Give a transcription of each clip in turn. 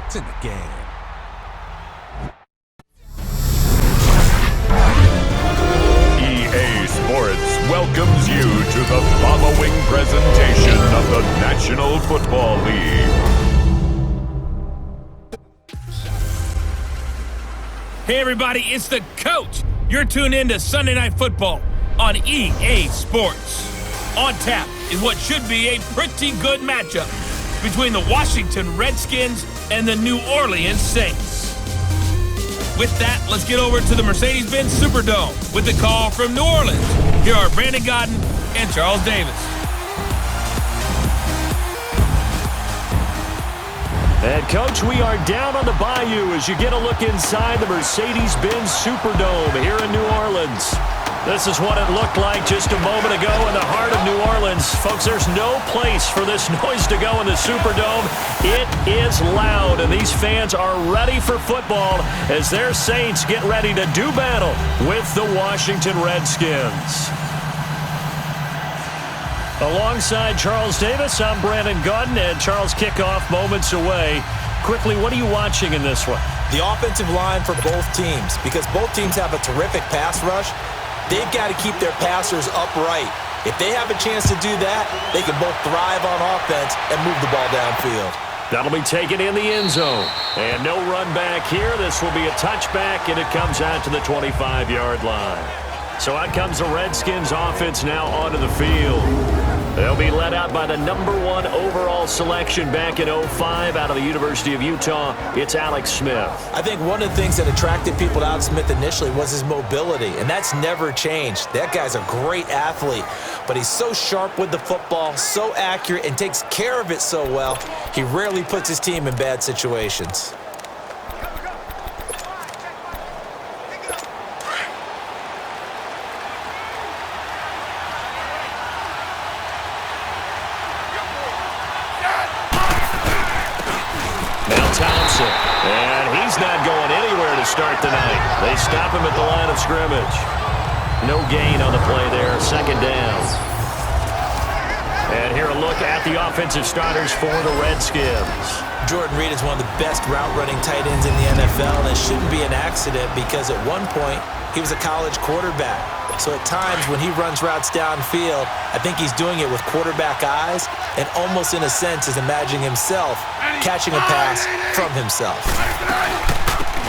It's in the game. EA Sports welcomes you to the following presentation of the National Football League. Hey everybody, it's the coach. You're tuned in to Sunday Night Football on EA Sports. On tap is what should be a pretty good matchup between the Washington Redskins and the New Orleans Saints. With that, let's get over to the Mercedes-Benz Superdome with the call from New Orleans. Here are Brandon Gaudin and Charles Davis. And, Coach, we are down on the bayou as you get a look inside the Mercedes-Benz Superdome here in New Orleans. This is what it looked like just a moment ago in the heart of New Orleans. Folks, there's no place for this noise to go in the Superdome. It is loud, and these fans are ready for football as their Saints get ready to do battle with the Washington Redskins. Alongside Charles Davis, I'm Brandon Gaudin, and Charles, kickoff moments away. Quickly, what are you watching in this one? The offensive line for both teams, because both teams have a terrific pass rush. They've got to keep their passers upright. If they have a chance to do that, they can both thrive on offense and move the ball downfield. That'll be taken in the end zone. And no run back here. This will be a touchback, and it comes out to the 25-yard line. So out comes the Redskins offense now onto the field. They'll be led out by the #1 overall selection back in 2005 out of the University of Utah. It's Alex Smith. I think one of the things that attracted people to Alex Smith initially was his mobility, and that's never changed. That guy's a great athlete, but he's so sharp with the football, so accurate, and takes care of it so well, he rarely puts his team in bad situations. Thompson, and he's not going anywhere to start tonight. They stop him at the line of scrimmage. No gain on the play there, second down. And here a look at the offensive starters for the Redskins. Jordan Reed is one of the best route-running tight ends in the NFL, and it shouldn't be an accident because at one point he was a college quarterback. So at times when he runs routes downfield, I think he's doing it with quarterback eyes and almost in a sense is imagining himself catching a pass from himself.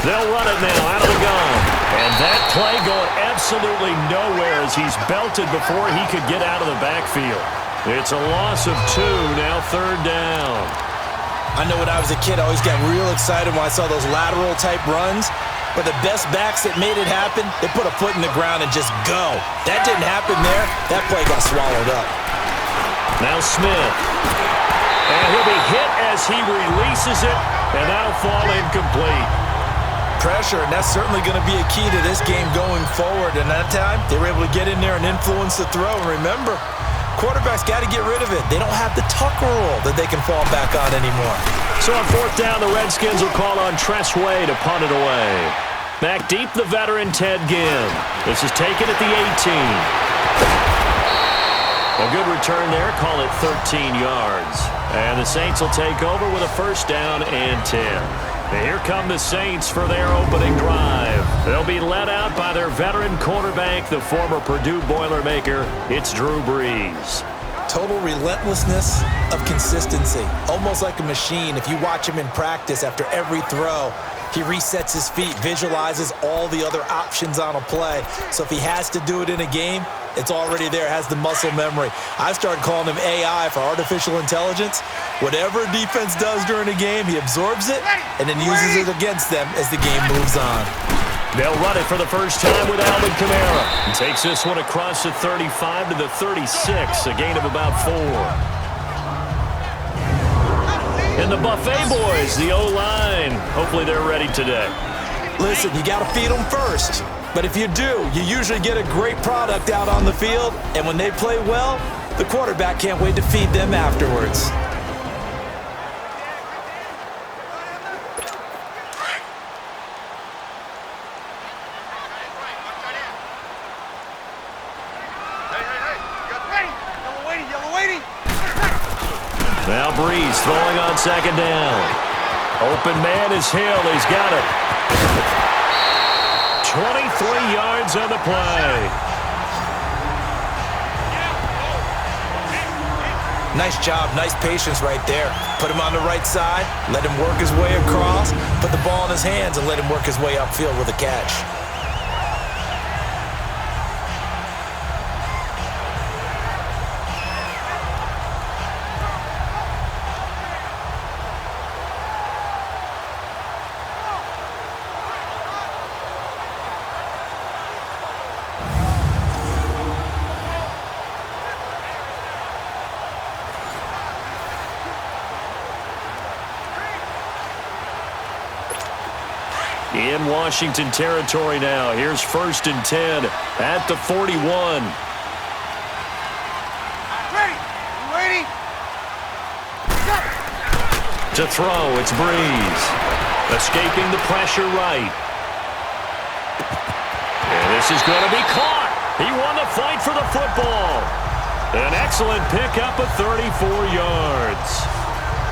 They'll run it now out of the gun. And that play going absolutely nowhere as he's belted before he could get out of the backfield. It's a loss of 2, now third down. I know when I was a kid, I always got real excited when I saw those lateral type runs. But the best backs that made it happen, they put a foot in the ground and just go. That didn't happen there. That play got swallowed up. Now Smith. And he'll be hit as he releases it, and that'll fall incomplete. Pressure, and that's certainly going to be a key to this game going forward. And that time, they were able to get in there and influence the throw. And remember, quarterbacks got to get rid of it. They don't have the Tucker rule that they can fall back on anymore. So on fourth down, the Redskins will call on Tress Way to punt it away. Back deep, the veteran Ted Ginn. This is taken at the 18. A good return there, call it 13 yards. And the Saints will take over with a first down and 10. And here come the Saints for their opening drive. They'll be led out by their veteran quarterback, the former Purdue Boilermaker. It's Drew Brees. Total relentlessness of consistency. Almost like a machine. If you watch him in practice after every throw, he resets his feet, visualizes all the other options on a play. So if he has to do it in a game, it's already there, has the muscle memory. I started calling him AI for artificial intelligence. Whatever a defense does during a game, he absorbs it and then uses it against them as the game moves on. They'll run it for the first time with Alvin Kamara. He takes this one across the 35 to the 36, a gain of about 4. And the Buffet boys, the O-line, hopefully they're ready today. Listen, you got to feed them first. But if you do, you usually get a great product out on the field. And when they play well, the quarterback can't wait to feed them afterwards. Now Brees throwing on second down. Open man is Hill. He's got it. 23 yards on the play. Nice job, nice patience right there. Put him on the right side, let him work his way across, put the ball in his hands and let him work his way upfield with a catch. In Washington territory now. Here's 1st and 10 at the 41. Ready. To throw, it's Breeze. Escaping the pressure right. And this is going to be caught. He won the fight for the football. An excellent pickup of 34 yards.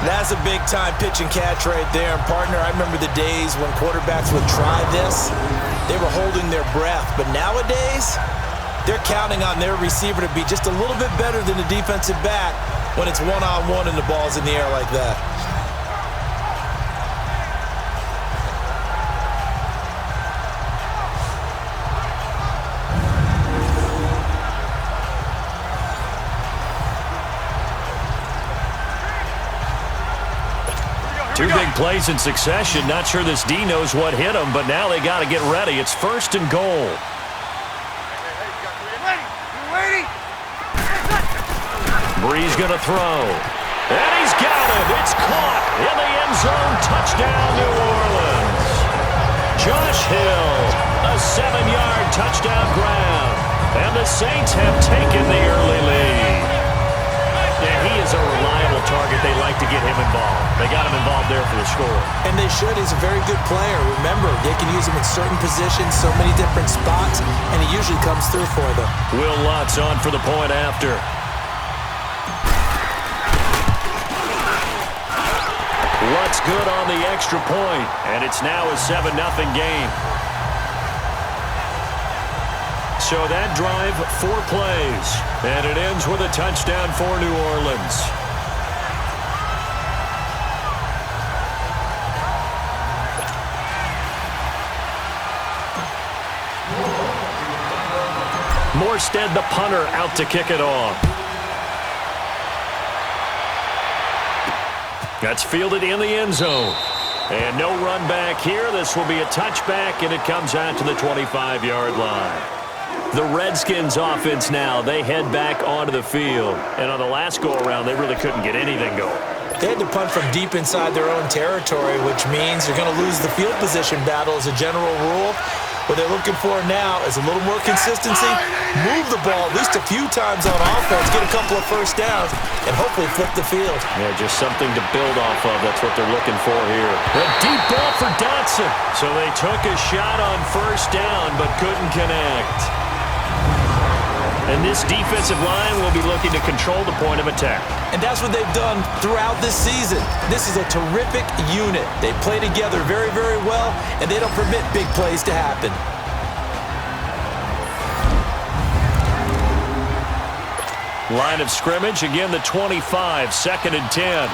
That's a big-time pitch and catch right there. And, partner, I remember the days when quarterbacks would try this. They were holding their breath. But nowadays, they're counting on their receiver to be just a little bit better than the defensive back when it's one-on-one and the ball's in the air like that. Two big plays in succession. Not sure this D knows what hit him, but now they got to get ready. It's 1st and goal. Ready. Breeze going to throw. And he's got it. It's caught in the end zone. Touchdown, New Orleans. Josh Hill, a 7-yard touchdown grab. And the Saints have taken the early lead. Yeah, he is a reliable target. They like to get him involved. They got him involved there for the score. And they should. He's a very good player. Remember, they can use him in certain positions, so many different spots, and he usually comes through for them. Will Lutz on for the point after. Lutz good on the extra point, and it's now a 7-0 game. So that drive, 4 plays, and it ends with a touchdown for New Orleans. Morstead, the punter, out to kick it off. That's fielded in the end zone. And no run back here. This will be a touchback, and it comes out to the 25-yard line. The Redskins offense now, they head back onto the field. And on the last go-around, they really couldn't get anything going. They had to punt from deep inside their own territory, which means you're going to lose the field position battle as a general rule. What they're looking for now is a little more consistency, move the ball at least a few times on offense, get a couple of first downs, and hopefully flip the field. Yeah, just something to build off of. That's what they're looking for here. A deep ball for Dotson. So they took a shot on first down but couldn't connect. And this defensive line will be looking to control the point of attack. And that's what they've done throughout this season. This is a terrific unit. They play together very, very well, and they don't permit big plays to happen. Line of scrimmage, again the 25, 2nd and 10.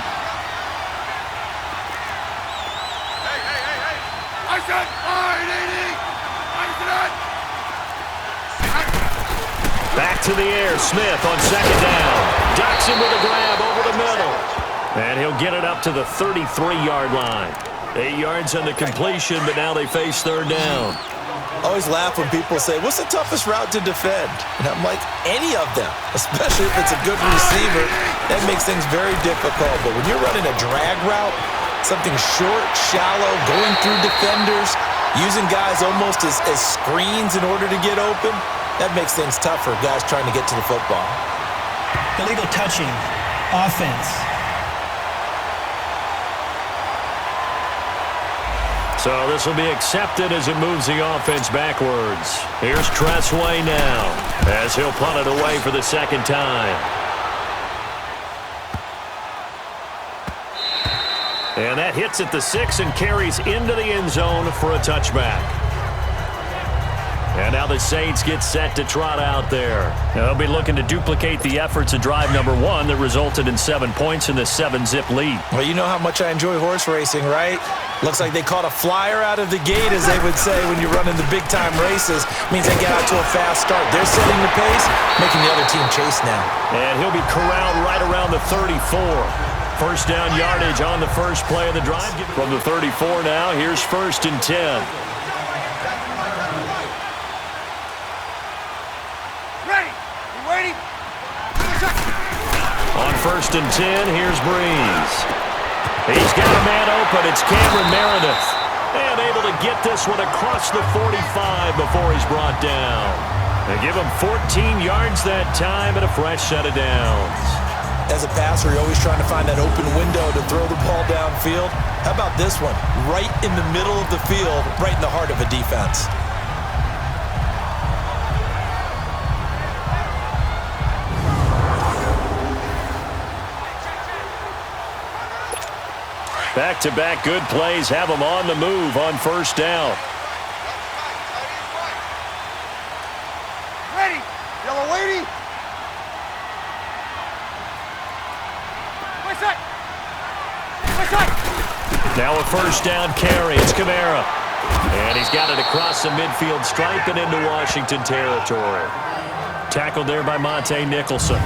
Hey. I said, all right, AD. Back to the air, Smith on 2nd down. Dotson with a grab over the middle. And he'll get it up to the 33-yard line. 8 yards on the completion, but now they face 3rd down. I always laugh when people say, what's the toughest route to defend? And I'm like, any of them, especially if it's a good receiver. That makes things very difficult. But when you're running a drag route, something short, shallow, going through defenders, using guys almost as screens in order to get open, that makes things tough for guys trying to get to the football. Illegal touching, offense. So this will be accepted as it moves the offense backwards. Here's Tressway now as he'll punt it away for the 2nd time. And that hits at the 6 and carries into the end zone for a touchback. And now the Saints get set to trot out there. Now they'll be looking to duplicate the efforts of drive number 1 that resulted in 7 points in the 7-zip lead. Well, you know how much I enjoy horse racing, right? Looks like they caught a flyer out of the gate, as they would say when you're running the big-time races. Means they get out to a fast start. They're setting the pace, making the other team chase now. And he'll be corralled right around the 34. First down yardage on the first play of the drive. From the 34 now, here's 1st and 10. On 1st and 10, here's Breeze. He's got a man open. It's Cameron Meredith. And able to get this one across the 45 before he's brought down. They give him 14 yards that time and a fresh set of downs. As a passer, you're always trying to find that open window to throw the ball downfield. How about this one? Right in the middle of the field, right in the heart of a defense. Back-to-back good plays have them on the move on 1st down. Ready. Yellow lady. My side. My side. Now a 1st down carry. It's Kamara. And he's got it across the midfield stripe and into Washington territory. Tackled there by Monte Nicholson.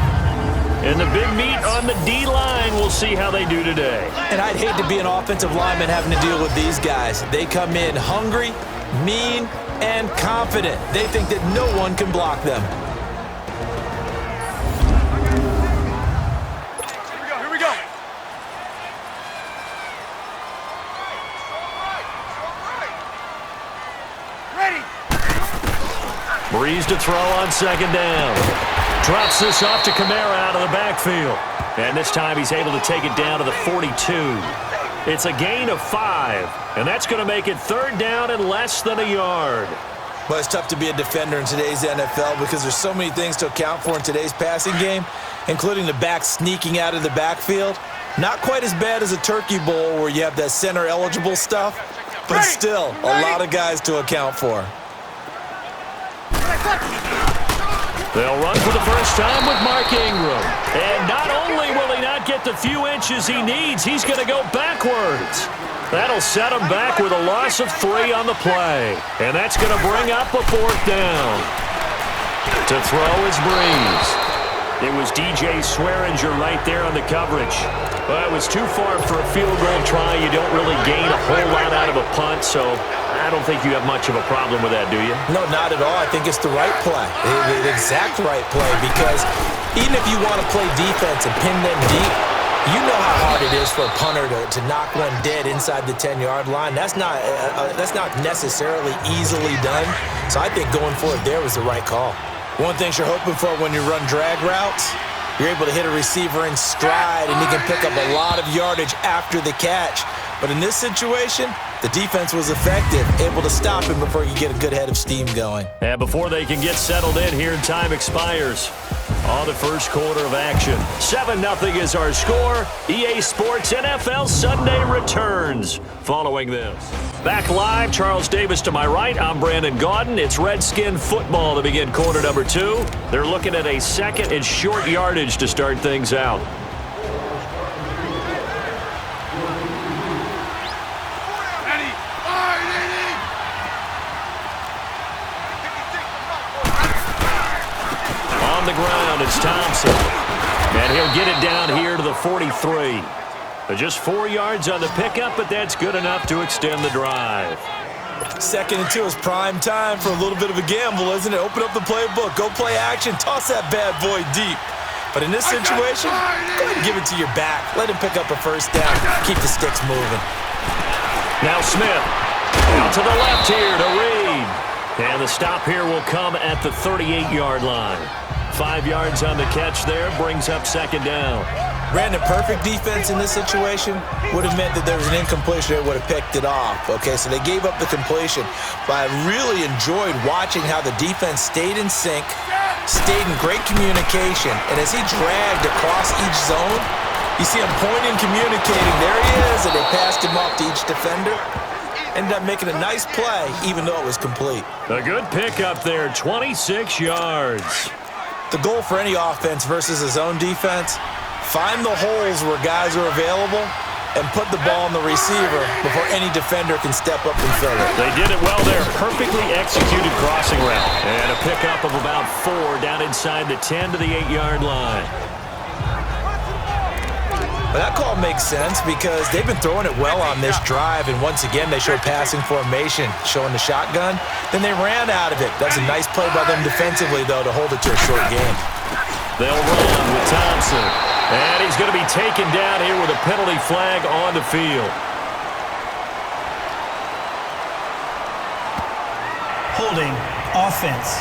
And the big meat on the D-line, we'll see how they do today. And I'd hate to be an offensive lineman having to deal with these guys. They come in hungry, mean, and confident. They think that no one can block them. Here we go. Ready. Breeze to throw on 2nd down. Drops this off to Kamara out of the backfield. And this time he's able to take it down to the 42. It's a gain of 5. And that's going to make it 3rd down and less than a yard. But it's tough to be a defender in today's NFL because there's so many things to account for in today's passing game, including the back sneaking out of the backfield. Not quite as bad as a turkey bowl where you have that center-eligible stuff, but still a lot of guys to account for. They'll run for the first time with Mark Ingram. And not only will he not get the few inches he needs, he's going to go backwards. That'll set him back with a loss of 3 on the play. And that's going to bring up a 4th down. To throw is Breeze. It was DJ Swearinger right there on the coverage. Well, it was too far for a field goal try. You don't really gain a whole lot out of a punt, so I don't think you have much of a problem with that, do you? No, not at all. I think it's the right play, the exact right play, because even if you want to play defense and pin them deep, you know how hard it is for a punter to knock one dead inside the 10-yard line. That's not necessarily easily done, so I think going for it there was the right call. One thing you're hoping for when you run drag routes, you're able to hit a receiver in stride, and he can pick up a lot of yardage after the catch. But in this situation, the defense was effective, able to stop him before you get a good head of steam going. And before they can get settled in here, time expires on the first quarter of action. 7-0 is our score. EA Sports NFL Sunday returns following this. Back live, Charles Davis to my right. I'm Brandon Gaudin. It's Redskin football to begin quarter number 2. They're looking at a 2nd and short yardage to start things out. On the ground, it's Thompson. And he'll get it down here to the 43. Just 4 yards on the pickup, but that's good enough to extend the drive. 2nd and 2 is prime time for a little bit of a gamble, isn't it? Open up the playbook, go play action, toss that bad boy deep. But in this situation, go ahead and give it to your back. Let him pick up a 1st down. Keep the sticks moving. Now Smith. Out to the left here to Reed. And the stop here will come at the 38-yard line. 5 yards on the catch there, brings up 2nd down. Brandon, perfect defense in this situation would have meant that there was an incompletion. They would have picked it off. Okay, so they gave up the completion. But I really enjoyed watching how the defense stayed in sync, stayed in great communication, and as he dragged across each zone, You see him pointing, communicating. There he is, and they passed him off to each defender. Ended up making a nice play, even though it was complete. A good pickup there, 26 yards. The goal for any offense versus his own defense, find the holes where guys are available and put the ball on the receiver before any defender can step up and fill it. They did it well there. Perfectly executed crossing route. And a pickup of about 4 down inside the 10 to the 8-yard line. But that call makes sense because they've been throwing it well on this drive, and once again they showed passing formation, showing the shotgun. Then they ran out of it. That's a nice play by them defensively, though, to hold it to a short game. They'll run with Thompson. And he's going to be taken down here with a penalty flag on the field. Holding. Offense.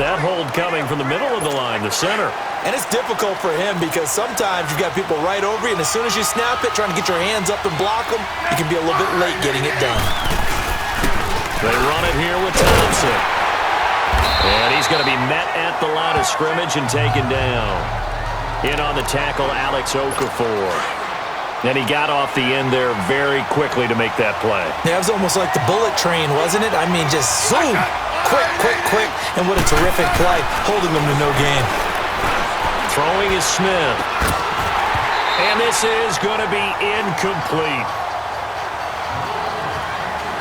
That hold coming from the middle of the line, the center. And it's difficult for him because sometimes you've got people right over you, and as soon as you snap it, trying to get your hands up and block them, you can be a little bit late getting it done. They run it here with Thompson. And he's going to be met at the line of scrimmage and taken down. In on the tackle, Alex Okafor. And he got off the end there very quickly to make that play. Yeah, it was almost like the bullet train, wasn't it? I mean, just zoom, quick, and what a terrific play, holding them to no gain. Throwing is Smith. And this is going to be incomplete.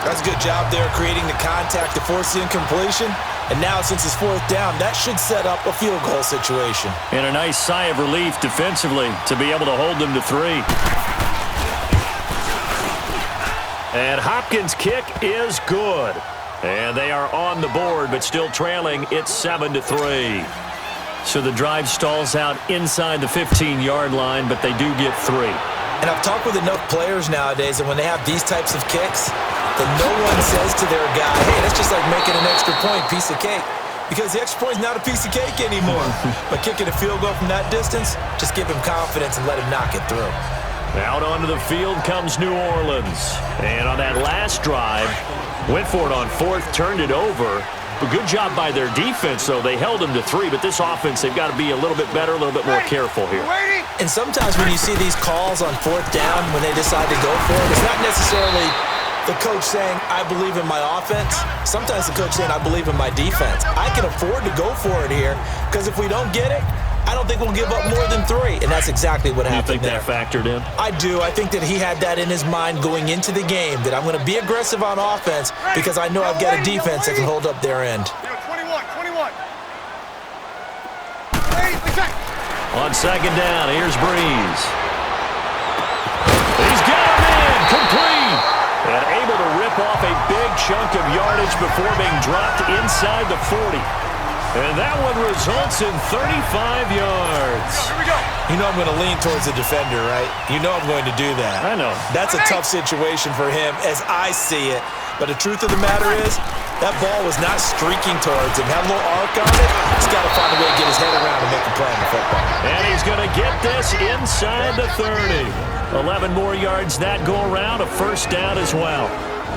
That's a good job there creating the contact to force the incompletion. And now, since it's 4th down, that should set up a field goal situation. And a nice sigh of relief defensively to be able to hold them to 3. And Hopkins' kick is good. And they are on the board, but still trailing. It's 7-3. So the drive stalls out inside the 15-yard line, but they do get 3. And I've talked with enough players nowadays that when they have these types of kicks, that no one says to their guy, hey, that's just like making an extra point, piece of cake. Because the extra point is not a piece of cake anymore. But kicking a field goal from that distance, just give him confidence and let him knock it through. Out onto the field comes New Orleans. And on that last drive, went for it on 4th, turned it over. A good job by their defense, though. They held them to 3, but this offense, they've got to be a little bit better, a little bit more careful here. And sometimes when you see these calls on 4th down, when they decide to go for it, it's not necessarily the coach saying, I believe in my offense. Sometimes the coach saying, I believe in my defense. I can afford to go for it here because if we don't get it, I don't think we'll give up more than 3. And that's exactly what happened there. You think that factored in? I do. I think that he had that in his mind going into the game, that I'm going to be aggressive on offense because I know I've got a defense that can hold up their end. 21. On 2nd down, here's Breeze. He's got him in, complete. And able to rip off a big chunk of yardage before being dropped inside the 40. And that one results in 35 yards. Here we go. You know I'm going to lean towards the defender, right? You know I'm going to do that. I know. That's a tough situation for him as I see it. But the truth of the matter is, that ball was not streaking towards him. Had a little arc on it. He's got to find a way to get his head around and make a play on the football. And he's going to get this inside the 30. 11 more yards that go around, a 1st down as well.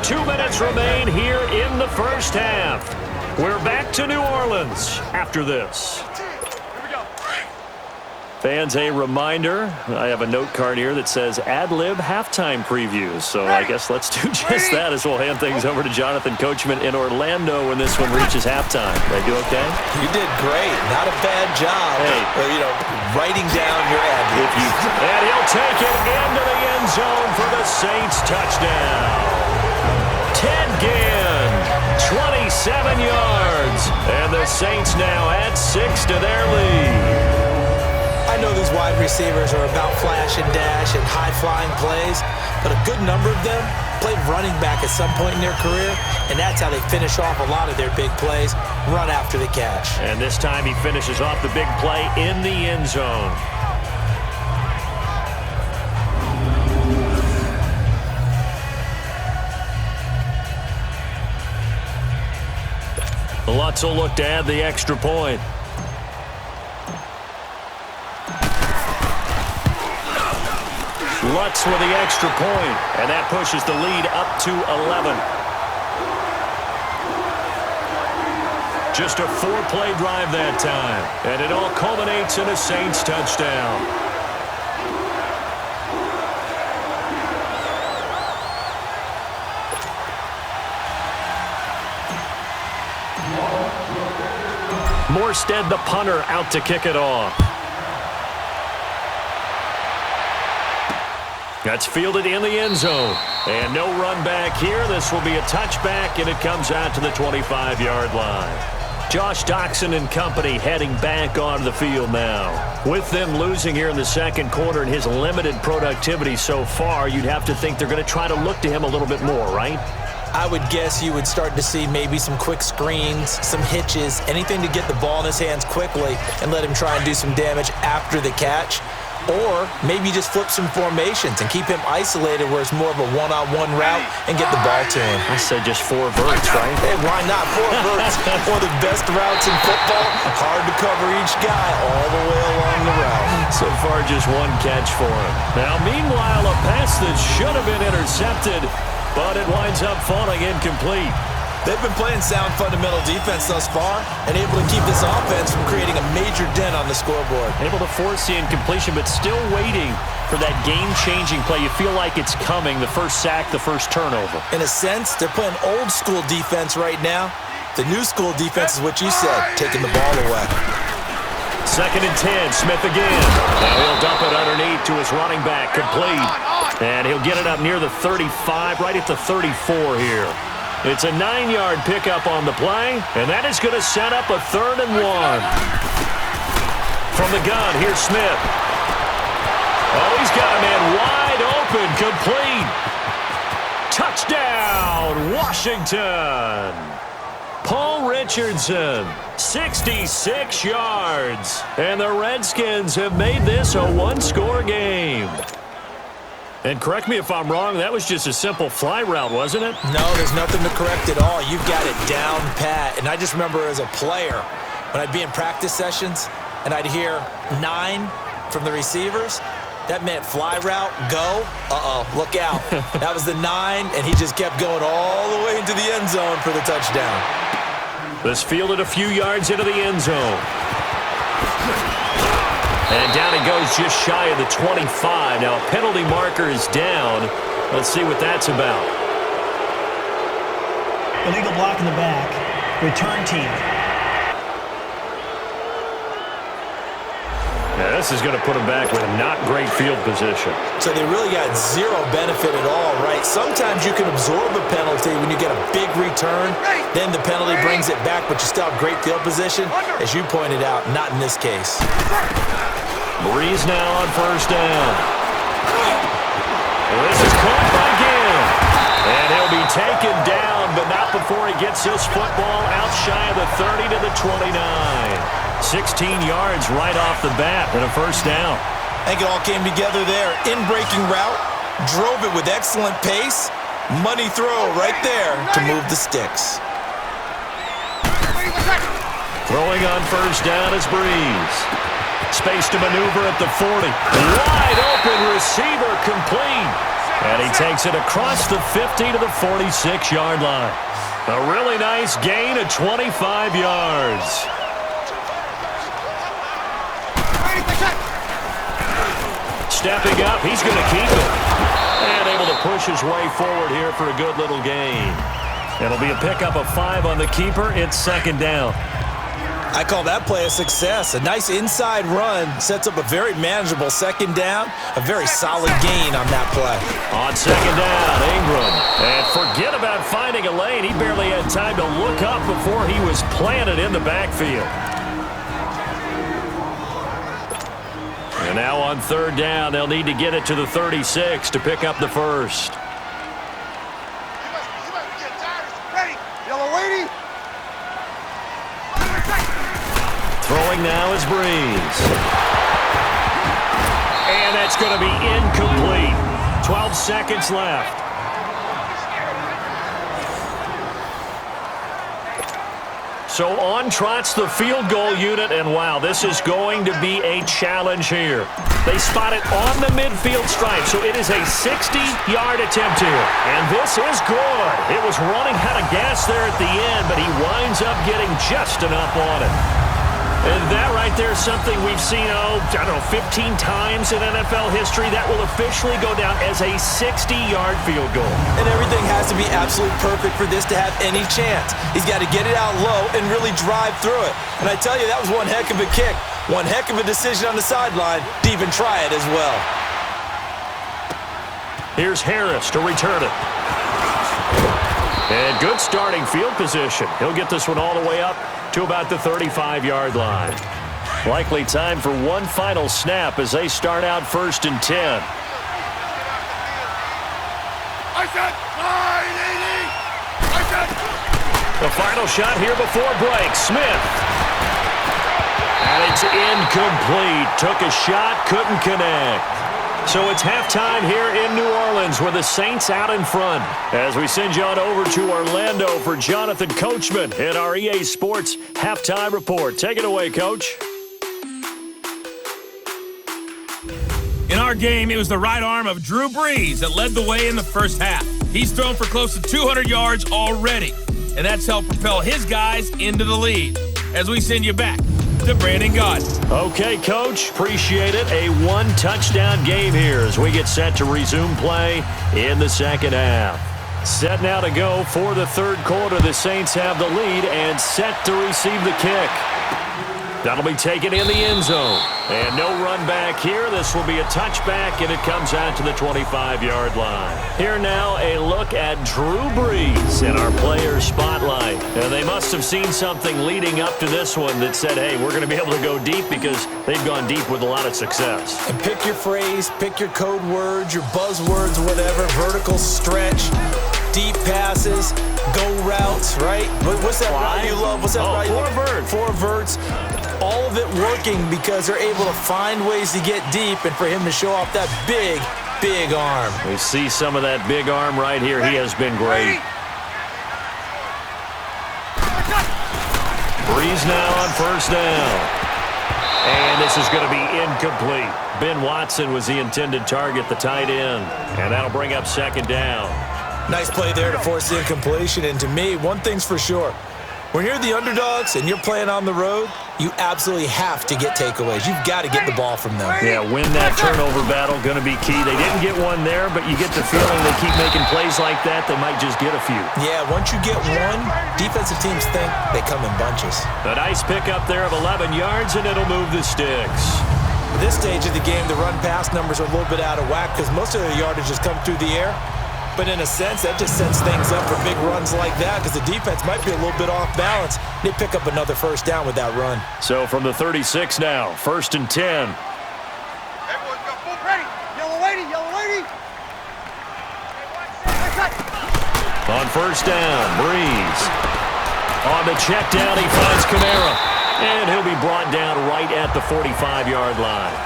2 minutes remain here in the 1st half. We're back to New Orleans after this. Fans, a reminder, I have a note card here that says ad-lib halftime previews. So I guess let's do just that as we'll hand things over to Jonathan Coachman in Orlando when this one reaches halftime. They do okay? You did great. Not a bad job. Hey. Writing down your ad-libs. And he'll take it into the end zone for the Saints touchdown. Ted Ginn, 27 yards. And the Saints now add 6 to their lead. I know these wide receivers are about flash and dash and high-flying plays, but a good number of them played running back at some point in their career, and that's how they finish off a lot of their big plays, run after the catch. And this time he finishes off the big play in the end zone. Lutz will look to add the extra point. Lutz with the extra point, and that pushes the lead up to 11. Just a 4-play drive that time. And it all culminates in a Saints touchdown. Morstead, the punter, out to kick it off. That's fielded in the end zone. And no run back here. This will be a touchback, and it comes out to the 25-yard line. Josh Doctson and company heading back onto the field now. With them losing here in the second quarter and his limited productivity so far, you'd have to think they're going to try to look to him a little bit more, right? I would guess you would start to see maybe some quick screens, some hitches, anything to get the ball in his hands quickly and let him try and do some damage after the catch. Or maybe just flip some formations and keep him isolated where it's more of a one-on-one route and get the ball to him. I said just 4 verts, right? Hey, why not? 4 verts, one of the best routes in football. Hard to cover each guy all the way along the route. So far, just 1 catch for him. Now, meanwhile, a pass that should have been intercepted, but it winds up falling incomplete. They've been playing sound fundamental defense thus far and able to keep this offense from creating a major dent on the scoreboard. Able to force the incompletion, but still waiting for that game-changing play. You feel like it's coming, the first sack, the first turnover. In a sense, they're playing old-school defense right now. The new-school defense is what you said, taking the ball away. 2nd and 10, Smith again. Now he'll dump it underneath to his running back, complete. And he'll get it up near the 35, right at the 34 here. It's a 9-yard pickup on the play, and that is going to set up a 3rd and 1. From the gun, here's Smith. Oh, he's got a man wide open, complete. Touchdown, Washington. Paul Richardson, 66 yards. And the Redskins have made this a 1-score game. And correct me if I'm wrong, that was just a simple fly route, wasn't it? No, there's nothing to correct at all. You've got it down pat. And I just remember as a player, when I'd be in practice sessions and I'd hear 9 from the receivers, that meant fly route, go, look out. That was the 9, and he just kept going all the way into the end zone for the touchdown. This fielded a few yards into the end zone. And down he goes just shy of the 25. Now a penalty marker is down. Let's see what that's about. Illegal block in the back. Return team. Now this is going to put him back with not great field position. So they really got 0 benefit at all, right? Sometimes you can absorb a penalty when you get a big return. Then the penalty brings it back, but you still have great field position. As you pointed out, not in this case. Breeze now on 1st down. Well, this is caught by Gill. And he'll be taken down, but not before he gets this football out shy of the 30 to the 29. 16 yards right off the bat and a 1st down. I think it all came together there. In-breaking route, drove it with excellent pace. Money throw right there to move the sticks. Throwing on 1st down is Breeze. Space to maneuver at the 40. Wide open receiver, complete. And he takes it across the 50 to the 46-yard line. A really nice gain of 25 yards. Stepping up, he's going to keep it. And able to push his way forward here for a good little gain. It'll be a pickup of 5 on the keeper. It's 2nd down. I call that play a success. A nice inside run sets up a very manageable 2nd down. A very solid gain on that play. On 2nd down, Ingram. And forget about finding a lane. He barely had time to look up before he was planted in the backfield. And now on 3rd down, they'll need to get it to the 36 to pick up the 1st. Ready. Yellow waiting. Throwing now is Breeze. And that's going to be incomplete. 12 seconds left. So on trots the field goal unit, and wow, this is going to be a challenge here. They spot it on the midfield stripe, so it is a 60-yard attempt here. And this is good. It was running out of gas there at the end, but he winds up getting just enough on it. And that right there is something we've seen, 15 times in NFL history. That will officially go down as a 60-yard field goal. And everything has to be absolutely perfect for this to have any chance. He's got to get it out low and really drive through it. And I tell you, that was one heck of a kick. One heck of a decision on the sideline to even try it as well. Here's Harris to return it. And good starting field position. He'll get this one all the way up to about the 35-yard line. Likely time for one final snap as they start out 1st and 10. I said 980! I said... The final shot here before break. Smith. And it's incomplete. Took a shot, couldn't connect. So it's halftime here in New Orleans with the Saints out in front. As we send you on over to Orlando for Jonathan Coachman in our EA Sports Halftime Report. Take it away, Coach. In our game, it was the right arm of Drew Brees that led the way in the first half. He's thrown for close to 200 yards already, and that's helped propel his guys into the lead. As we send you back to Brandon Gaudin. Okay, Coach. Appreciate it. A one-touchdown game here as we get set to resume play in the second half. Set now to go for the third quarter. The Saints have the lead and set to receive the kick. That'll be taken in the end zone. And no run back here. This will be a touchback, and it comes out to the 25-yard line. Here now, a look at Drew Brees in our player spotlight. And they must have seen something leading up to this one that said, hey, we're going to be able to go deep because they've gone deep with a lot of success. And pick your phrase, pick your code words, your buzzwords, whatever, vertical stretch, deep passes, go routes, right? What's that route you love? What's that route you love? Four verts. All of it working because they're able to find ways to get deep and for him to show off that big, big arm. We see some of that big arm right here. He has been great. Brees now on first down. And this is going to be incomplete. Ben Watson was the intended target, the tight end. And that'll bring up second down. Nice play there to force the incompletion. And to me, one thing's for sure. When you're the underdogs and you're playing on the road, you absolutely have to get takeaways. You've got to get the ball from them. Yeah, win that turnover battle, going to be key. They didn't get one there, but you get the feeling they keep making plays like that, they might just get a few. Yeah, once you get one, defensive teams think they come in bunches. A nice pickup there of 11 yards, and it'll move the sticks. At this stage of the game, the run-pass numbers are a little bit out of whack because most of the yardage has come through the air. But in a sense, that just sets things up for big runs like that because the defense might be a little bit off balance. They pick up another first down with that run. So from the 36 now, 1st and 10. Everyone go full ready. Yellow lady, yellow lady. On first down, Brees. On the check down, he finds Kamara. And he'll be brought down right at the 45-yard line.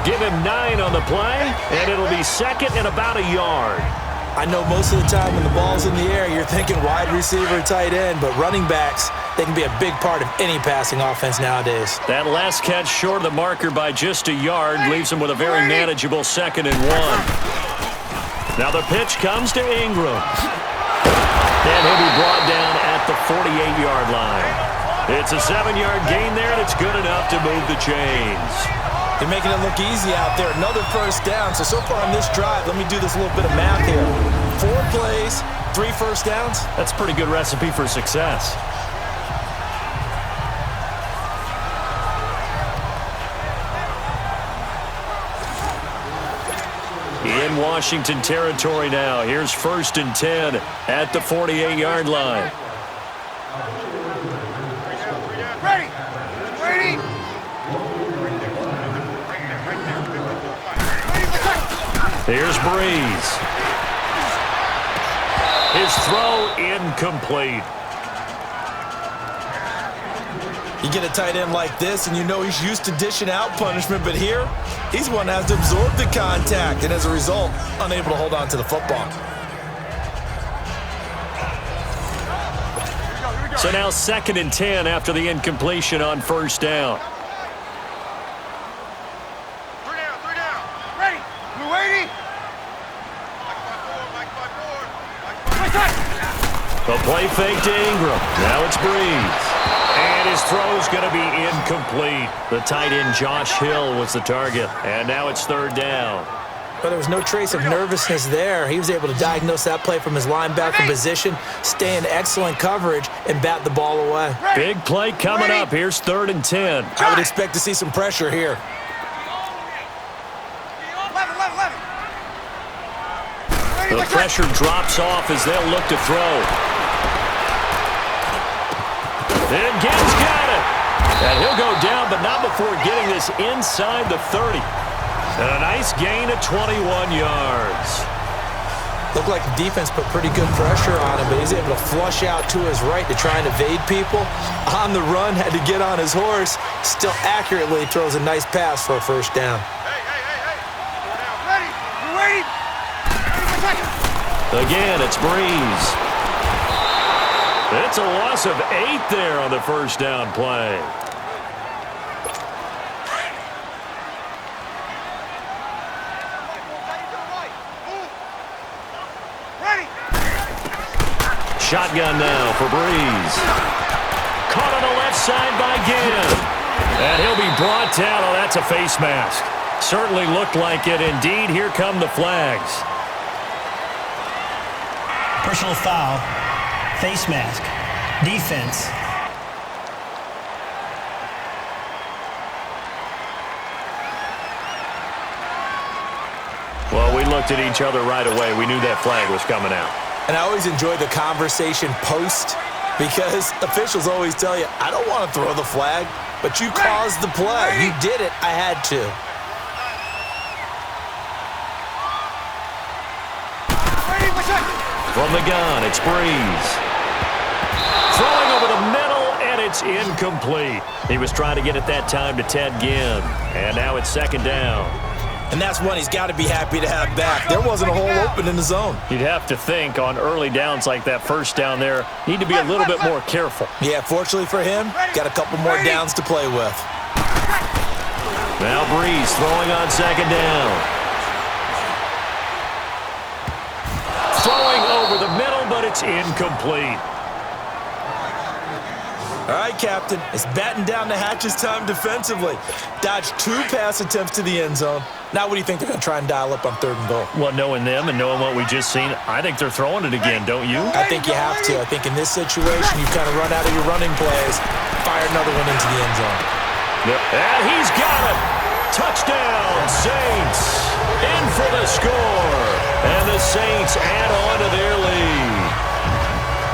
Give him 9 on the play, and it'll be second and about a yard. I know most of the time when the ball's in the air, you're thinking wide receiver, tight end, but running backs, they can be a big part of any passing offense nowadays. That last catch short of the marker by just a yard leaves him with a very manageable 2nd and 1. Now the pitch comes to Ingram. And he'll be brought down at the 48-yard line. It's a 7-yard gain there, and it's good enough to move the chains. They're making it look easy out there. Another first down. So far on this drive, let me do this little bit of math here. 4 plays, 3 first downs. That's a pretty good recipe for success. In Washington territory now. Here's 1st and 10 at the 48-yard line. Ready. Ready. Here's Brees. His throw incomplete. You get a tight end like this, and you know he's used to dishing out punishment, but here, he's one that has to absorb the contact, and as a result, unable to hold on to the football. So now 2nd and 10 after the incompletion on first down. 3 down, 3 down. Ready. Blue 80. The play fake to Ingram. Now it's Breeze. And his throw's going to be incomplete. The tight end Josh Hill was the target. And now it's 3rd down. But there was no trace of nervousness there. He was able to diagnose that play from his linebacker position, stay in excellent coverage, and bat the ball away. Big play coming up. Here's 3rd and 10. I would expect to see some pressure here. 11. The pressure drops off as they'll look to throw. And Gibbs got it. And he'll go down, but not before getting this inside the 30. And a nice gain of 21 yards. Looked like the defense put pretty good pressure on him, but he's able to flush out to his right to try and evade people. On the run, had to get on his horse. Still accurately throws a nice pass for a first down. Hey. Ready. Blue 80. Again, it's Breeze. It's a loss of 8 there on the first down play. Shotgun now for Breeze. Caught on the left side by Gann. And he'll be brought down. Oh, that's a face mask. Certainly looked like it. Indeed, here come the flags. Personal foul. Face mask. Defense. Well, we looked at each other right away. We knew that flag was coming out. And I always enjoy the conversation post because officials always tell you, I don't want to throw the flag, but you caused the play. You did it. I had to. From the gun, it's Breeze. Throwing over the middle, and it's incomplete. He was trying to get it that time to Ted Ginn. And now it's 2nd down. And that's one he's got to be happy to have back. There wasn't a hole open in the zone. You'd have to think on early downs like that first down there, need to be a little bit more careful. Yeah, fortunately for him, got a couple more downs to play with. Now Breeze throwing on 2nd down. Throwing over the middle, but it's incomplete. All right, Captain. It's batten down the hatches time defensively. Dodged 2 pass attempts to the end zone. Now what do you think they're going to try and dial up on 3rd and goal? Well, knowing them and knowing what we just seen, I think they're throwing it again, don't you? I think you have to. I think in this situation, you kind of run out of your running plays, fire another one into the end zone. Yep. And he's got it. Touchdown, Saints. In for the score. And the Saints add on to their lead.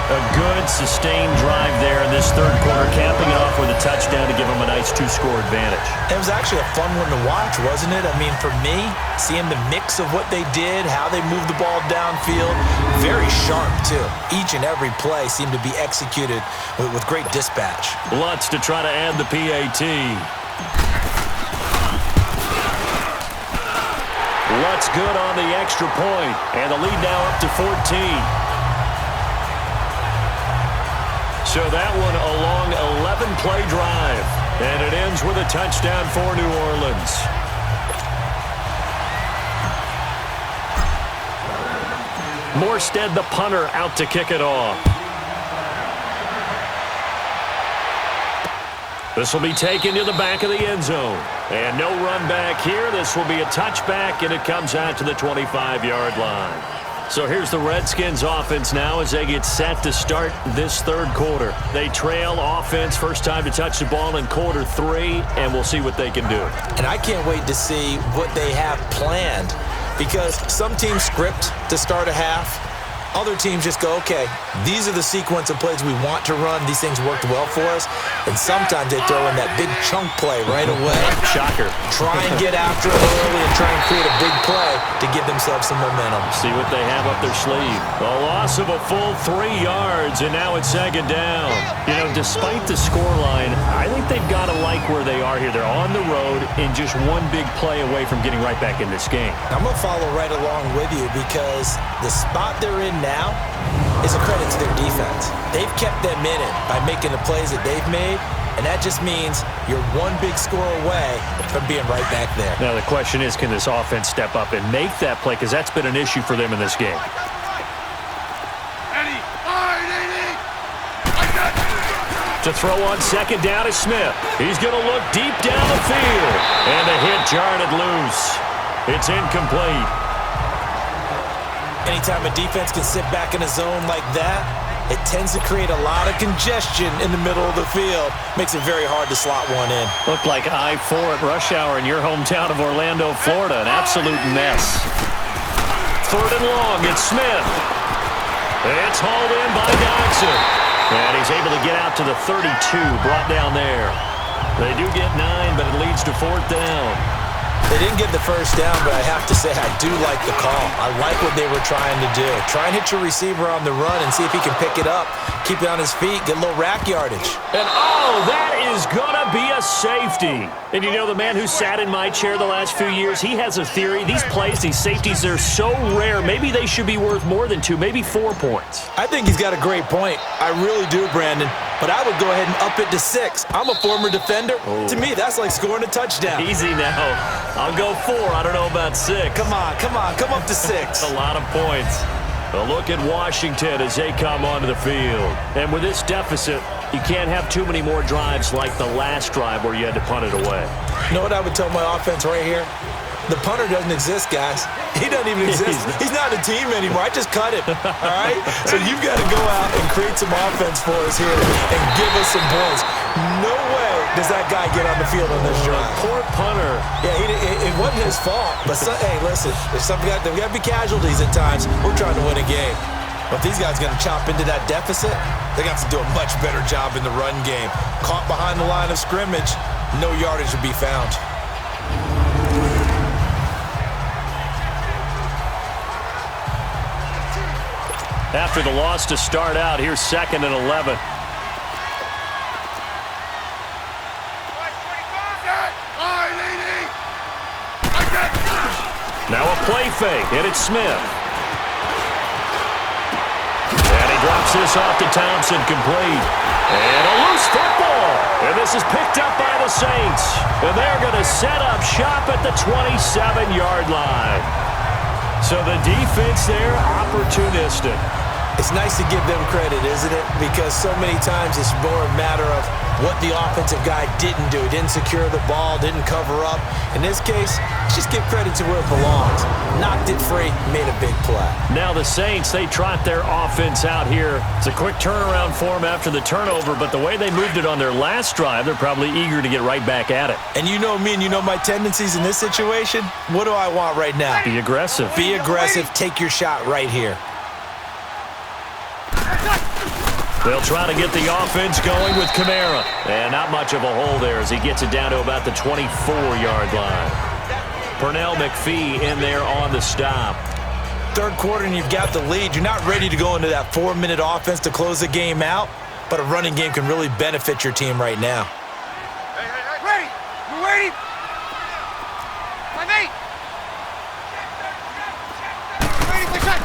A good, sustained drive there in this 3rd quarter, capping it off with a touchdown to give them a nice 2-score advantage. It was actually a fun one to watch, wasn't it? I mean, for me, seeing the mix of what they did, how they moved the ball downfield, very sharp, too. Each and every play seemed to be executed with great dispatch. Lutz to try to add the PAT. Lutz good on the extra point, and the lead now up to 14. So that one a long 11-play drive. And it ends with a touchdown for New Orleans. Morstead, the punter, out to kick it off. This will be taken to the back of the end zone. And no run back here. This will be a touchback, and it comes out to the 25-yard line. So here's the Redskins offense now as they get set to start this 3rd quarter. They trail offense, first time to touch the ball in quarter 3, and we'll see what they can do. And I can't wait to see what they have planned because some teams script to start a half. Other teams just go, okay, these are the sequence of plays we want to run. These things worked well for us. And sometimes they throw in that big chunk play right away. Shocker. Try and get after it early and try and create a big play to give themselves some momentum. See what they have up their sleeve. A loss of a full 3 yards, and now it's 2nd down. You know, despite the scoreline, I think they've got to like where they are here. They're on the road and just one big play away from getting right back in this game. I'm going to follow right along with you because the spot they're in now is a credit to their defense. They've kept them in it by making the plays that they've made, and that just means you're one big score away from being right back there. Now the question is, can this offense step up and make that play? Because that's been an issue for them in this game. To throw on second down is Smith. He's going to look deep down the field. And the hit jarred it loose. It's incomplete. Anytime a defense can sit back in a zone like that, it tends to create a lot of congestion in the middle of the field. Makes it very hard to slot one in. Looked like I-4 at rush hour in your hometown of Orlando, Florida. An absolute mess. Third and long, it's Smith. It's hauled in by Dodson. And he's able to get out to the 32, brought down there. They do get 9, but it leads to fourth down. They didn't get the first down, but I have to say I do like the call. I like what they were trying to do. Try and hit your receiver on the run and see if he can pick it up, keep it on his feet, get a little rack yardage. And that is going to be a safety. And you know, the man who sat in my chair the last few years, he has a theory. These plays, these safeties, they're so rare. Maybe they should be worth more than 2, maybe 4 points. I think he's got a great point. I really do, Brandon. But I would go ahead and up it to 6. I'm a former defender. To me, that's like scoring a touchdown. Easy now. I'll go 4. I don't know about 6. Come on. Come up to 6. A lot of points. A look at Washington as they come onto the field. And with this deficit, you can't have too many more drives like the last drive where you had to punt it away. You know what I would tell my offense right here? The punter doesn't exist, guys. He doesn't even exist. He's not a team anymore. I just cut him, all right? So you've got to go out and create some offense for us here and give us some points. No way does that guy get on the field on this drive. Poor punter. Yeah, it wasn't his fault. But, hey, listen, there's got to be casualties at times. We're trying to win a game. But if these guys are going to chop into that deficit, they got to do a much better job in the run game. Caught behind the line of scrimmage, no yardage to be found. After the loss to start out, here's 2nd and 11. Now a play fake, and it's Smith. And he drops this off to Thompson, complete. And a loose football. And this is picked up by the Saints. And they're going to set up shop at the 27-yard line. So the defense there, opportunistic. It's nice to give them credit, isn't it? Because so many times it's more a matter of what the offensive guy didn't do. Didn't secure the ball, didn't cover up. In this case, just give credit to where it belongs. Knocked it free, made a big play. Now the Saints, they trot their offense out here. It's a quick turnaround for them after the turnover, but the way they moved it on their last drive, they're probably eager to get right back at it. And you know me and you know my tendencies in this situation. What do I want right now? Be aggressive. Be aggressive. Take your shot right here. They'll try to get the offense going with Kamara. And not much of a hole there as he gets it down to about the 24-yard line. Pernell McPhee in there on the stop. Third quarter and you've got the lead. You're not ready to go into that 4-minute offense to close the game out, but a running game can really benefit your team right now. Hey. Ready? You ready? My mate. Ready for shot.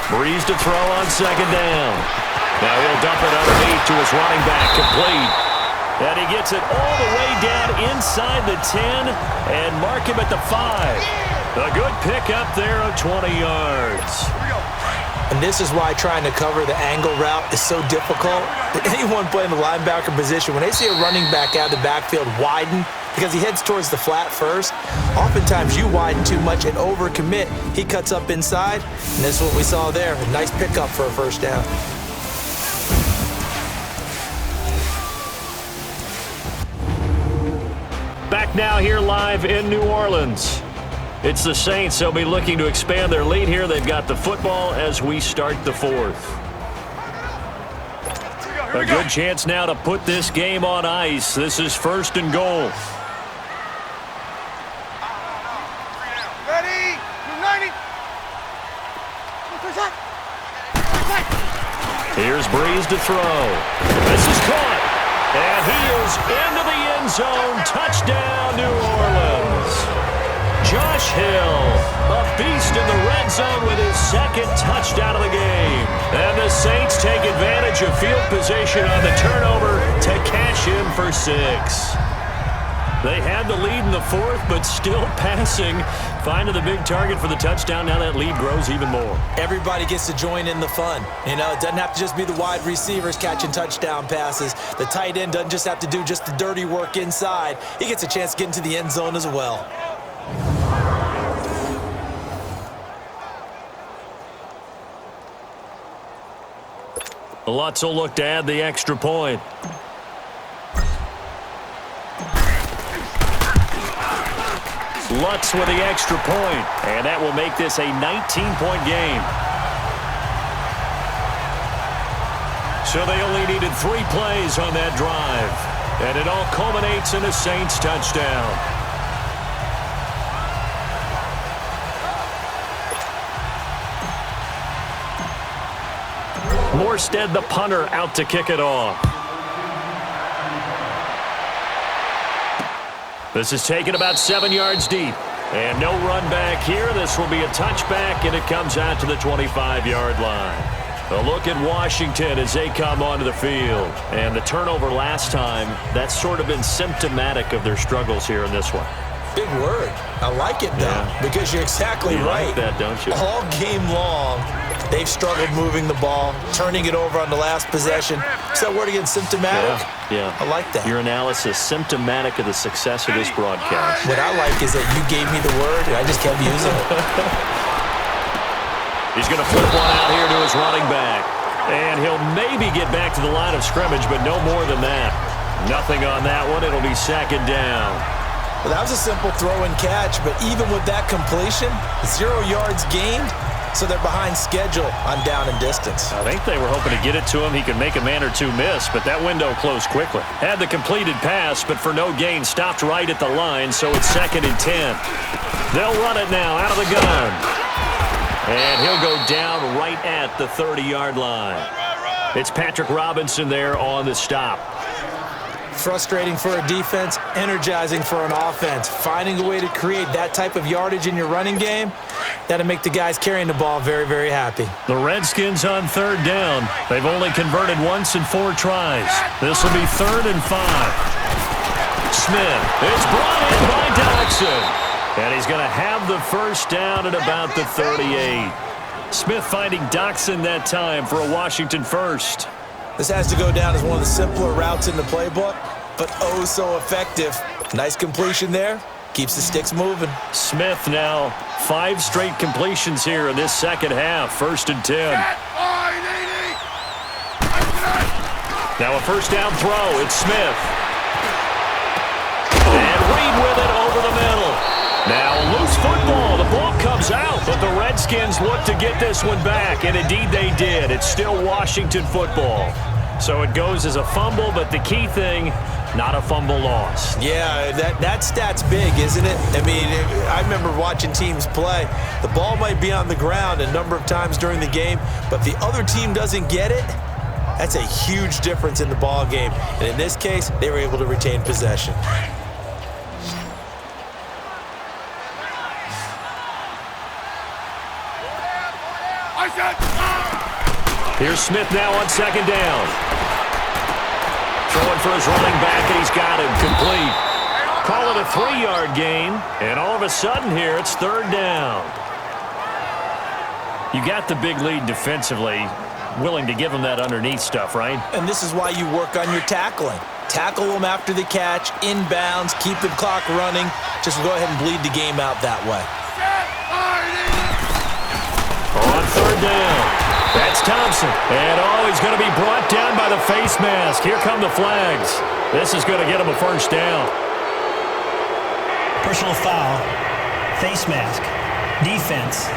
Breeze to throw on second down. Now he'll dump it underneath to his running back, complete. And he gets it all the way down inside the 10 and mark him at the 5. A good pickup there of 20 yards. And this is why trying to cover the angle route is so difficult. Anyone playing the linebacker position, when they see a running back out of the backfield widen, because he heads towards the flat first, oftentimes you widen too much and overcommit. He cuts up inside, and that's what we saw there. A nice pickup for a first down. Back now here live in New Orleans. It's the Saints. They'll be looking to expand their lead here. They've got the football as we start the fourth. A good chance now to put this game on ice. This is 1st and goal. Ready? United. Here's Breeze to throw. This is caught. And he is into the end zone. Touchdown, New Orleans. Josh Hill, a beast in the red zone with his 2nd touchdown of the game. And the Saints take advantage of field position on the turnover to cash in for 6. They had the lead in the fourth, but still passing. Finding the big target for the touchdown. Now that lead grows even more. Everybody gets to join in the fun. You know, it doesn't have to just be the wide receivers catching touchdown passes. The tight end doesn't just have to do just the dirty work inside. He gets a chance to get into the end zone as well. Lutz will look to add the extra point. Lutz with the extra point, and that will make this a 19-point game. So they only needed 3 plays on that drive, and it all culminates in a Saints touchdown. Morstead, the punter, out to kick it off. This is taken about 7 yards deep. And no run back here. This will be a touchback, and it comes out to the 25-yard line. A look at Washington as they come onto the field. And the turnover last time, that's sort of been symptomatic of their struggles here in this one. Big word. I like it, though, because you're exactly right. You like that, don't you? All game long, they've struggled moving the ball, turning it over on the last possession. Is that word again, symptomatic? Yeah. I like that. Your analysis, symptomatic of the success of this broadcast. What I like is that you gave me the word, and I just kept using it. He's going to flip one out here to his running back. And he'll maybe get back to the line of scrimmage, but no more than that. Nothing on that one. It'll be 2nd down. Well, that was a simple throw and catch, but even with that completion, 0 yards gained, so they're behind schedule on down and distance. I think they were hoping to get it to him. He could make a man or two miss, but that window closed quickly. Had the completed pass, but for no gain, stopped right at the line, so it's 2nd and 10. They'll run it now out of the gun. And he'll go down right at the 30-yard line. It's Patrick Robinson there on the stop. Frustrating for a defense, energizing for an offense. Finding a way to create that type of yardage in your running game, that'll make the guys carrying the ball very, very happy. The Redskins on 3rd down. They've only converted once in 4 tries. This will be 3rd and 5. Smith is brought in by Dodson. And he's going to have the 1st down at about the 38. Smith finding Dodson that time for a Washington 1st. This has to go down as one of the simpler routes in the playbook, but oh so effective. Nice completion there. Keeps the sticks moving. Smith now 5 straight completions here in this 2nd half. 1st and 10. Now a 1st down throw. It's Smith. And Reed with it over the middle. Now loose football. The ball comes out, but the Redskins look to get this one back, and indeed they did. It's still Washington football. So it goes as a fumble, but the key thing, not a fumble loss. Yeah, that stat's big, isn't it? I mean, I remember watching teams play. The ball might be on the ground a number of times during the game, but if the other team doesn't get it, that's a huge difference in the ball game. And in this case, they were able to retain possession. Here's Smith now on 2nd down. Throwing for his running back, and he's got him complete. Call it a 3-yard gain, and all of a sudden here, it's 3rd down. You got the big lead defensively, willing to give him that underneath stuff, right? And this is why you work on your tackling. Tackle them after the catch, inbounds, keep the clock running. Just go ahead and bleed the game out that way. On 3rd down. That's Thompson. And he's going to be brought down by the face mask. Here come the flags. This is going to get him a 1st down. Personal foul, face mask, defense.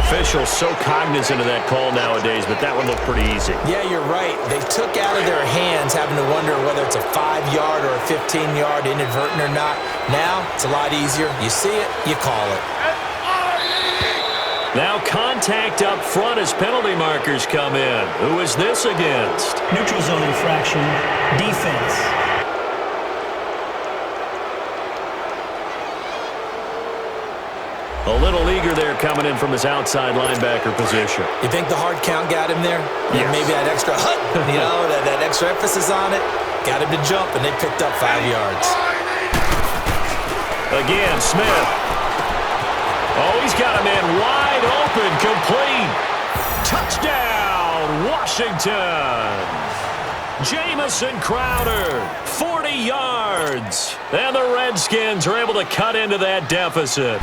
Officials so cognizant of that call nowadays, but that one looked pretty easy. Yeah, you're right. They took out of their hands having to wonder whether it's a 5-yard or a 15-yard inadvertent or not. Now, it's a lot easier. You see it, you call it. Now contact up front as penalty markers come in. Who is this against? Neutral zone infraction, defense. A little eager there coming in from his outside linebacker position. You think the hard count got him there? Yeah. Maybe that extra that extra emphasis on it got him to jump, and they picked up 5 yards. Again, Smith. Oh, he's got a man wide open, complete. Touchdown, Washington. Jamison Crowder, 40 yards. And the Redskins are able to cut into that deficit.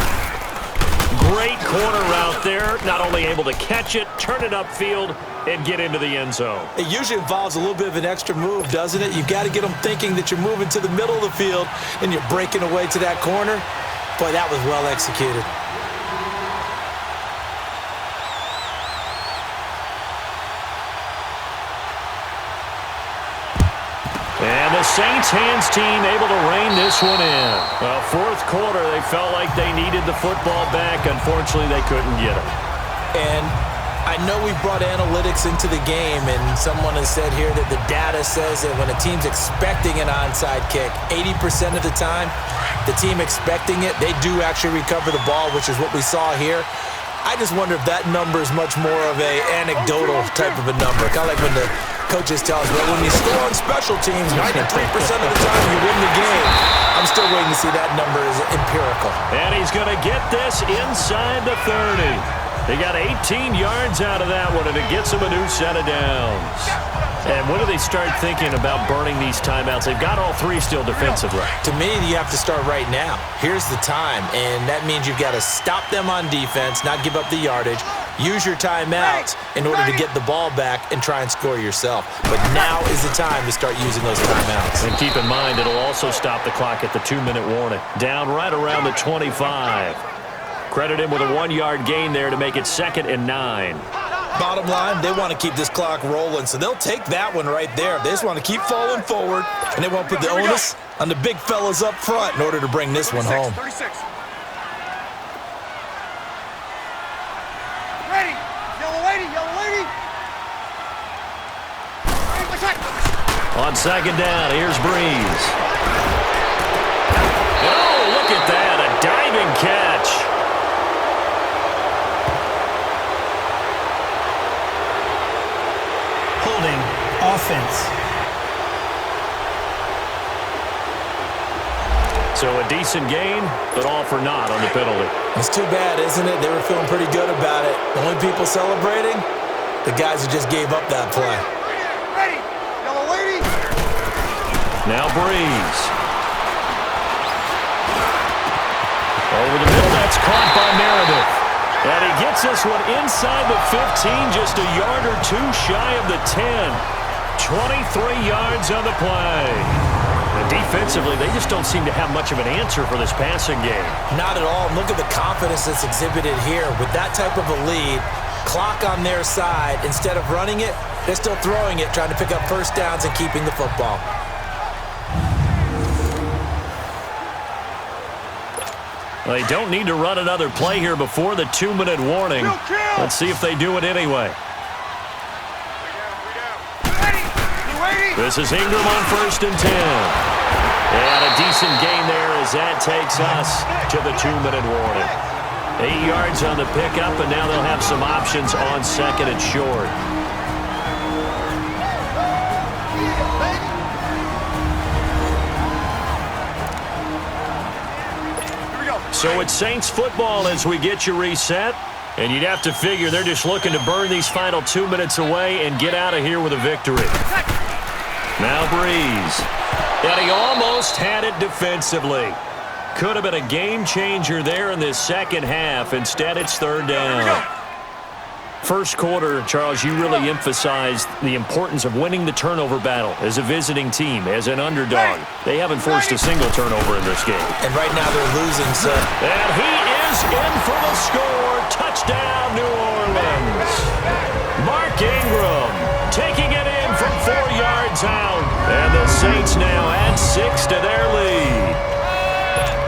Great corner route there. Not only able to catch it, turn it upfield, and get into the end zone. It usually involves a little bit of an extra move, doesn't it? You've got to get them thinking that you're moving to the middle of the field and you're breaking away to that corner. Boy, that was well executed. And the Saints hands team able to rein this one in. Well, fourth quarter, they felt like they needed the football back. Unfortunately, they couldn't get it. And I know we brought analytics into the game, and someone has said here that the data says that when a team's expecting an onside kick, 80% of the time, the team expecting it, they do actually recover the ball, which is what we saw here. I just wonder if that number is much more of a anecdotal type of a number. Kind of like when the coaches tell us, well, when you score on special teams, 93% of the time you win the game. I'm still waiting to see that number is empirical. And he's going to get this inside the 30. They got 18 yards out of that one, and it gets them a new set of downs. And when do they start thinking about burning these timeouts? They've got all three still defensively. To me, you have to start right now. Here's the time, and that means you've got to stop them on defense, not give up the yardage, use your timeouts in order to get the ball back and try and score yourself. But now is the time to start using those timeouts. And keep in mind, it'll also stop the clock at the 2-minute warning. Down right around the 25. Credit him with a 1-yard gain there to make it 2nd and 9. Bottom line, they want to keep this clock rolling, so they'll take that one right there. They just want to keep falling forward, and they won't put the onus on the big fellas up front in order to bring this one home. 36. Ready. Yellow lady, yellow lady. On 2nd down, here's Breeze. Oh, look at that, a diving catch. Holding offense. So a decent gain, but all for naught on the penalty. It's too bad, isn't it? They were feeling pretty good about it. The only people celebrating, the guys who just gave up that play. Ready. Yellow lady. Now Breeze. Over the middle, that's caught by Meredith. And he gets this one inside the 15, just a yard or two shy of the 10. 23 yards on the play. And defensively, they just don't seem to have much of an answer for this passing game. Not at all. Look at the confidence that's exhibited here. With that type of a lead, clock on their side, instead of running it, they're still throwing it, trying to pick up first downs and keeping the football. They don't need to run another play here before the 2-minute warning. Let's see if they do it anyway. This is Ingram on 1st and 10. And a decent gain there as that takes us to the 2-minute warning. 8 yards on the pickup, and now they'll have some options on 2nd and short. So it's Saints football as we get you reset. And you'd have to figure they're just looking to burn these final 2 minutes away and get out of here with a victory. Now Breeze. And he almost had it defensively. Could have been a game changer there in this second half. Instead, it's 3rd down. First quarter, Charles, you really emphasized the importance of winning the turnover battle as a visiting team, as an underdog. They haven't forced a single turnover in this game. And right now they're losing, so. And he is in for the score. Touchdown, New Orleans. Mark Ingram taking it in from 4 yards out. And the Saints now add 6 to their lead.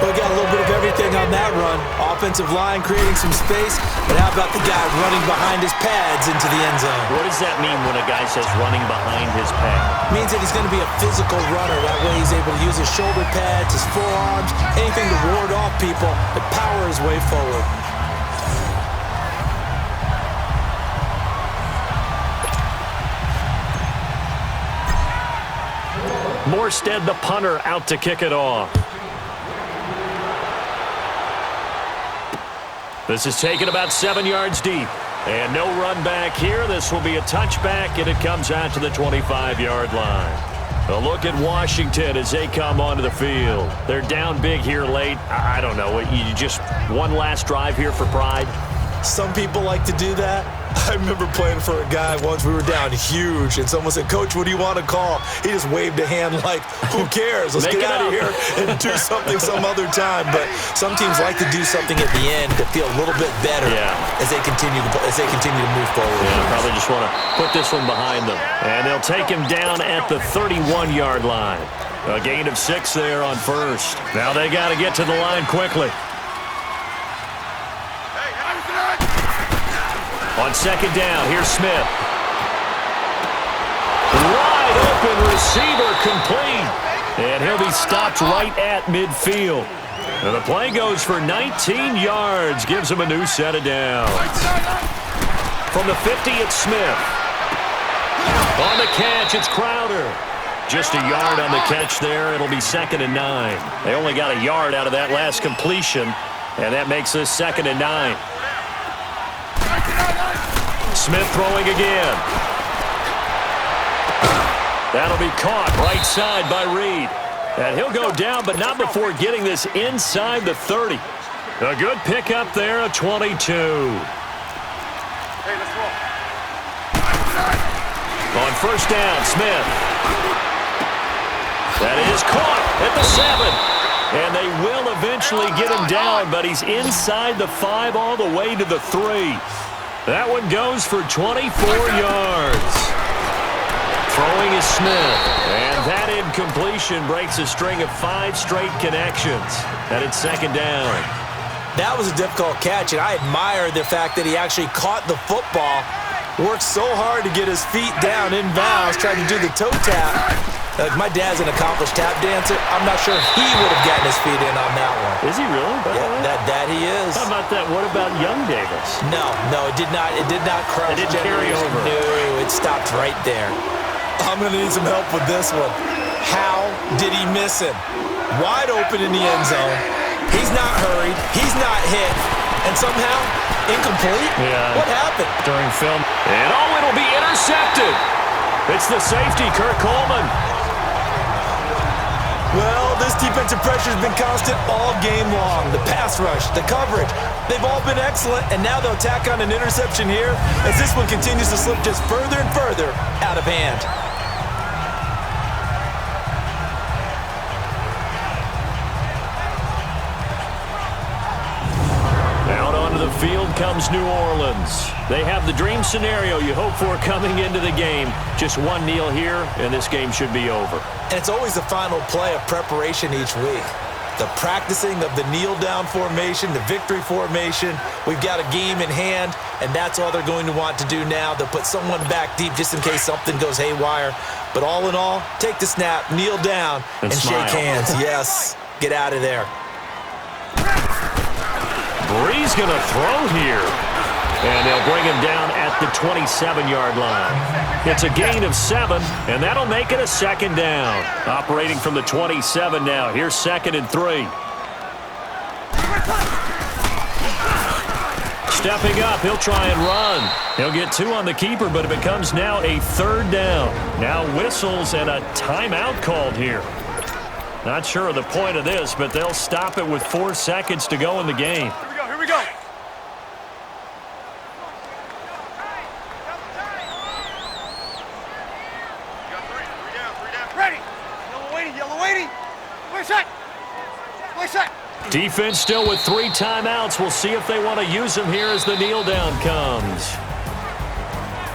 We got a little bit of everything everything on that run. Offensive line creating some space, but how about the guy running behind his pads into the end zone? What does that mean when a guy says running behind his pad? Means that he's going to be a physical runner. That way he's able to use his shoulder pads, his forearms, anything to ward off people and power his way forward. Morstead, the punter, out to kick it off. This is taken about 7 yards deep. And no run back here. This will be a touchback, and it comes out to the 25-yard line. A look at Washington as they come onto the field. They're down big here late. I don't know. You just one last drive here for pride? Some people like to do that. I remember playing for a guy once. We were down huge, and someone said, "Coach, what do you want to call?" He just waved a hand like, "Who cares? Let's get out of here and do something some other time." But some teams like to do something at the end to feel a little bit better as they continue to move forward. Yeah, probably just want to put this one behind them. And they'll take him down at the 31-yard line. A gain of 6 there on first. Now they got to get to the line quickly. On second down, here's Smith. Wide open receiver complete. And he'll be stopped right at midfield. And the play goes for 19 yards. Gives him a new set of downs. From the 50, it's Smith. On the catch, it's Crowder. Just a yard on the catch there. It'll be 2nd and 9. They only got a yard out of that last completion. And that makes this 2nd and 9. Smith throwing again. That'll be caught right side by Reed. And he'll go down, but not before getting this inside the 30. A good pickup there, a 22. Hey, let's roll. On first down, Smith. That is caught at the 7. And they will eventually get him down, but he's inside the 5 all the way to the 3. That one goes for 24 yards. Throwing is Smith. And that incompletion breaks a string of 5 straight connections. And it's 2nd down. That was a difficult catch, and I admire the fact that he actually caught the football, worked so hard to get his feet down inbounds, tried to do the toe tap. My dad's an accomplished tap dancer. I'm not sure if he would have gotten his feet in on that one. Is he really? Yeah, that he is. How about that? What about Young Davis? No, it did not. It did not cross. It didn't carry over. No, it stopped right there. I'm going to need some help with this one. How did he miss him? Wide open in the end zone. He's not hurried. He's not hit. And somehow, incomplete? Yeah. What happened? During film. And it'll be intercepted. It's the safety, Kurt Coleman. Well, this defensive pressure has been constant all game long. The pass rush, the coverage, they've all been excellent, and now they'll tack on an interception here as this one continues to slip just further and further out of hand. Out onto the field comes New Orleans. They have the dream scenario you hope for coming into the game. Just one kneel here, and this game should be over. And it's always the final play of preparation each week. The practicing of the kneel-down formation, the victory formation. We've got a game in hand, and that's all they're going to want to do now. They'll put someone back deep just in case something goes haywire. But all in all, take the snap, kneel down, and shake hands. Yes, get out of there. Brees going to throw here. And they'll bring him down at the 27-yard line. It's a gain of 7, and that'll make it a 2nd down. Operating from the 27 now. Here's 2nd and 3. Stepping up, he'll try and run. He'll get 2 on the keeper, but it becomes now a 3rd down. Now whistles and a timeout called here. Not sure of the point of this, but they'll stop it with 4 seconds to go in the game. Here we go. Yellow waiting. Play set. Defense still with 3 timeouts. We'll see if they want to use them here as the kneel down comes.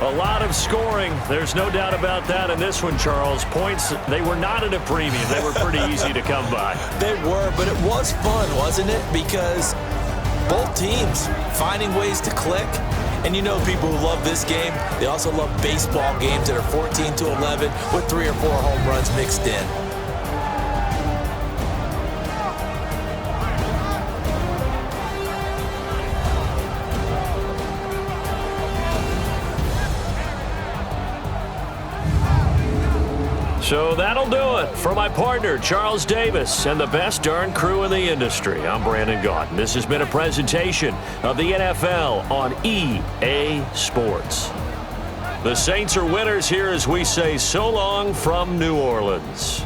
A lot of scoring. There's no doubt about that in this one, Charles. Points, they were not at a premium. They were pretty easy to come by. They were, but it was fun, wasn't it? Because both teams finding ways to click. And you know people who love this game, they also love baseball games that are 14-11 with 3 or 4 home runs mixed in. So that'll do it for my partner, Charles Davis, and the best darn crew in the industry. I'm Brandon Gaudin. This has been a presentation of the NFL on EA Sports. The Saints are winners here as we say so long from New Orleans.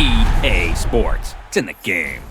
EA Sports. It's in the game.